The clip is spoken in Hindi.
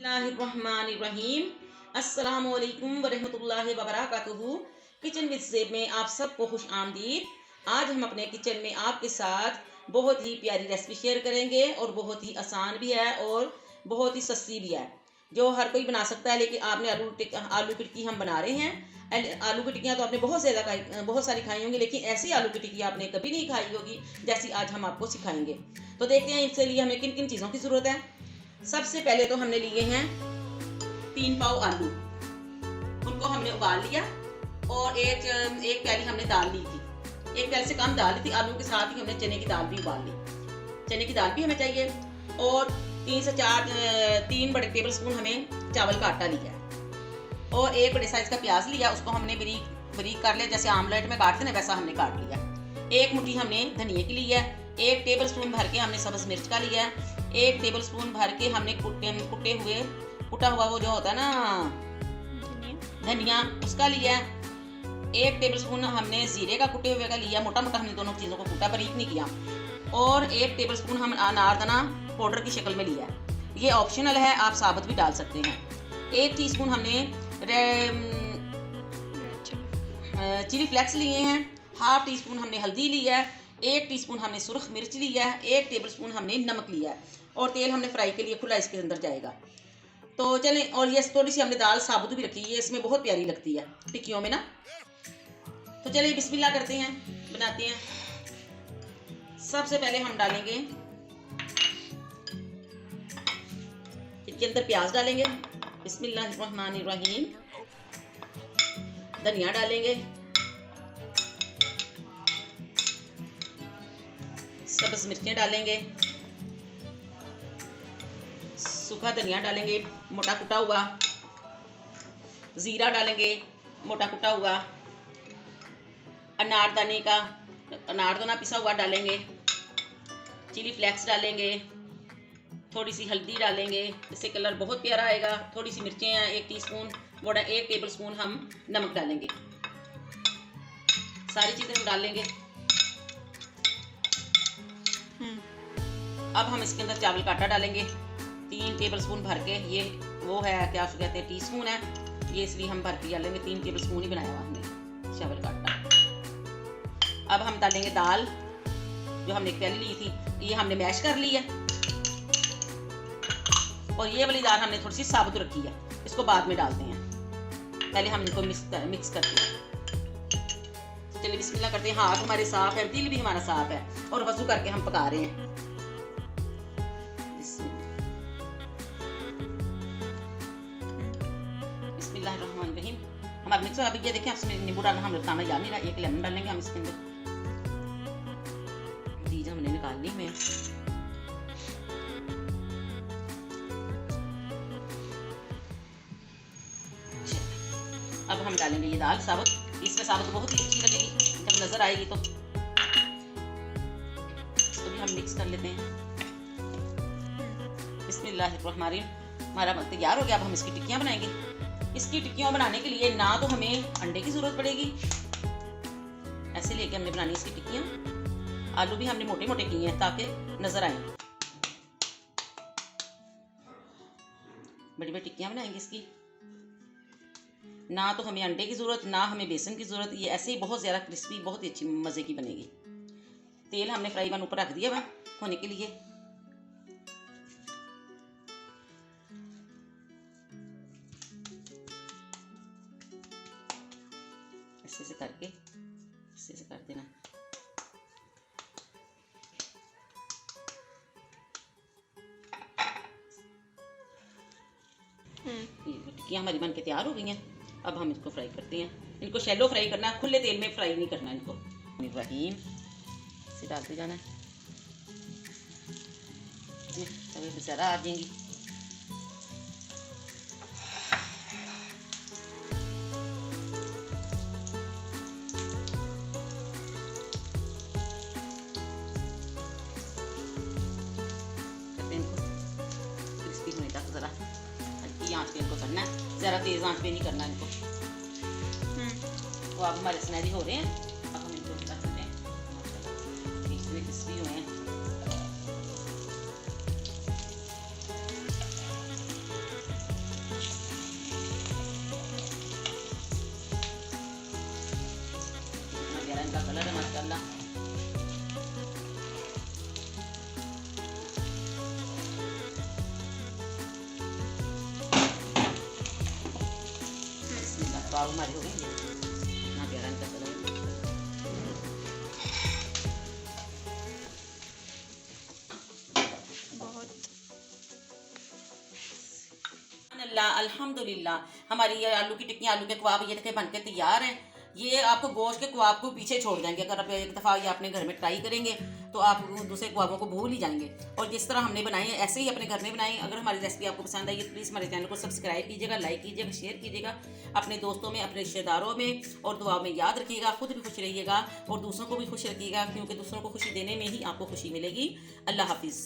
बिस्मिल्लाहिर्रहमानिर्रहीम। अस्सलामुअलैकुम वरहमतुल्लाहि वबरकातुहू। किचन विद ज़ेब में आप सबको खुश आमदीद। आज हम अपने किचन में आपके साथ बहुत ही प्यारी रेसिपी शेयर करेंगे और बहुत ही आसान भी है और बहुत ही सस्ती भी है, जो हर कोई बना सकता है। लेकिन आपने आलू की टिक्की हम बना रहे हैं। आलू की टिक्कियाँ तो आपने बहुत सारी खाई होंगी, लेकिन ऐसी आलू की टिक्की आपने कभी नहीं खाई होगी जैसी आज हम आपको सिखाएंगे। तो देखते हैं इसके लिए हमें किन किन चीज़ों की ज़रूरत है। सबसे पहले तो हमने लिए हैं 3 पाव आलू, उनको हमने उबाल लिया और एक प्याली हमने दाल ली थी, एक प्याली से कम दाल ली थी। आलू के साथ ही हमने चने की दाल भी उबाल ली, चने की दाल भी हमें चाहिए। और 3 बड़े टेबल स्पून हमें चावल का आटा लिया और एक बड़े साइज का प्याज लिया, उसको हमने बारीक कर लिया, जैसे आमलेट में काटते हैं वैसा हमने काट लिया। एक मुट्ठी हमने धनिया की ली है, 1 टेबल स्पून भर के हमने सब्ज मिर्च का लिया है, 1 टेबल स्पून भर के हमने कुटा हुआ वो जो होता है ना धनिया, उसका लिया है। 1 टेबल स्पून हमने जीरे का कुटे हुए का लिया, मोटा मोटा हमने दोनों चीज़ों को कूटा, बारीक नहीं किया। और 1 टेबल स्पून हम अनारदाना पाउडर की शक्ल में लिया है, ये ऑप्शनल है, आप साबुत भी डाल सकते हैं। 1 टीस्पून हमने चिली फ्लेक्स लिए हैं, ½ टीस्पून हमने हल्दी लिया है, 1 टीस्पून हमने सुरख मिर्च लिया है, 1 टेबल स्पून हमने नमक लिया है और तेल हमने फ्राई के लिए खुला इसके अंदर जाएगा। तो चलें, और ये थोड़ी सी हमने दाल साबुत भी रखी है, इसमें बहुत प्यारी लगती है टिक्कियों में ना। तो चलिए बिस्मिल्लाह करते हैं, बनाते हैं। सबसे पहले हम डालेंगे इसके अंदर प्याज डालेंगे, बिस्मिल्लाहिर्रहमानिर्रहीम। धनिया डालेंगे, सब्ज मिर्चें डालेंगे, सूखा धनिया डालेंगे मोटा कुटा हुआ, जीरा डालेंगे मोटा कुटा हुआ, अनारदाना पिसा हुआ डालेंगे, चिली फ्लेक्स डालेंगे, थोड़ी सी हल्दी डालेंगे, इससे कलर बहुत प्यारा आएगा। थोड़ी सी मिर्चें हैं 1 टीस्पून, 1 टेबल स्पून हम नमक डालेंगे। सारी चीज़ें हम डाल लेंगे। अब हम इसके अंदर चावल का आटा डालेंगे 3 टेबल स्पून भर के, ये वो है क्या उसको कहते हैं टीस्पून है ये, इसलिए हम भर के डालेंगे, 3 टेबल स्पून ही बनाया हुआ हमने चावल का आटा। अब हम डालेंगे दाल जो हमने पहले ली थी, ये हमने मैश कर ली है और ये वाली दाल हमने थोड़ी सी साबुत रखी है, इसको बाद में डालते हैं, पहले हम इनको मिक्स करते हैं। चलिए बिस्मिल्लाह करते हैं। हाथ हमारे साफ है, दिल भी हमारा साफ है और वजू करके हम पका रहे हैं। बिस्मिल्लाहिर्रहमानिर्रहीम। हमारा मिक्सर अभी ये देखें, इसमें नींबू डालना हम बताना याद नहीं रहा, 1 लेमन डालेंगे हम इसके अंदर। चीज हमने निकालनी है, अब हम डालेंगे ये दाल साबुत, इसमें साबुत बहुत ही अच्छी लगेगी जब नजर आएगी तो। इसको भी हम मिक्स कर लेते हैं। बिस्मिल्लाहिर्रहमानिर्रहीम। हमारा तैयार हो गया। अब हम इसकी टिक्कियाँ बनाएंगे। इसकी टिक्कियाँ बनाने के लिए ना तो हमें अंडे की जरूरत पड़ेगी, ऐसे लेके हमने बनानी इसकी टिक्कियाँ। आलू भी हमने मोटे मोटे किए हैं ताकि नजर आए। बड़ी बड़ी टिक्कियाँ बनाएंगे इसकी। ना तो हमें अंडे की ज़रूरत, ना हमें बेसन की ज़रूरत, ये ऐसे ही बहुत ज़्यादा क्रिस्पी बहुत ही अच्छी मज़े की बनेगी। तेल हमने फ्राई पैन ऊपर रख दिया हुआ होने के लिए। ऐसे करके ऐसे कर देना। टिक्कियाँ हमारी बन के तैयार हो गई हैं। अब हम इसको फ्राई करते हैं। इनको शैलो फ्राई करना है, खुले तेल में फ्राई नहीं करना इनको। इब्राहिम से डालते जाना है, तवे पे ज़रा आ जाएंगी। इनको क्रिस्पी होने तक ज़रा हल्की आंच पे इनको करना है, ज़रा तेज़ आंच पे नहीं करना इनको। तो अब हमारे सुनहरी हो रहे हैं। अब हम इनको कर सकते हैं, इतने क्रिस्पी हुए हैं। कबाब हमारे हो गए ना, प्यारा इनका कलर। अल्लाह अल्हम्दुलिल्लाह, हमारी ये आलू की टिक्की, आलू के कबाब ये देखे बनके तैयार हैं। ये आपको गोश्त के कबाब को पीछे छोड़ देंगे। अगर आप एक दफ़ा ये अपने घर में ट्राई करेंगे तो आप दूसरे कबाबों को भूल ही जाएंगे। और जिस तरह हमने बनाए हैं ऐसे ही अपने घर में बनाएं। अगर हमारी रेसिपी आपको पसंद आई तो प्लीज़ हमारे चैनल को सब्सक्राइब कीजिएगा, लाइक कीजिएगा, शेयर कीजिएगा अपने दोस्तों में, अपने रिश्तेदारों में, और दुआ में याद रखिएगा। खुद भी खुश रहिएगा और दूसरों को भी खुश रखिएगा, क्योंकि दूसरों को खुशी देने में ही आपको खुशी मिलेगी। अल्लाह हाफिज़।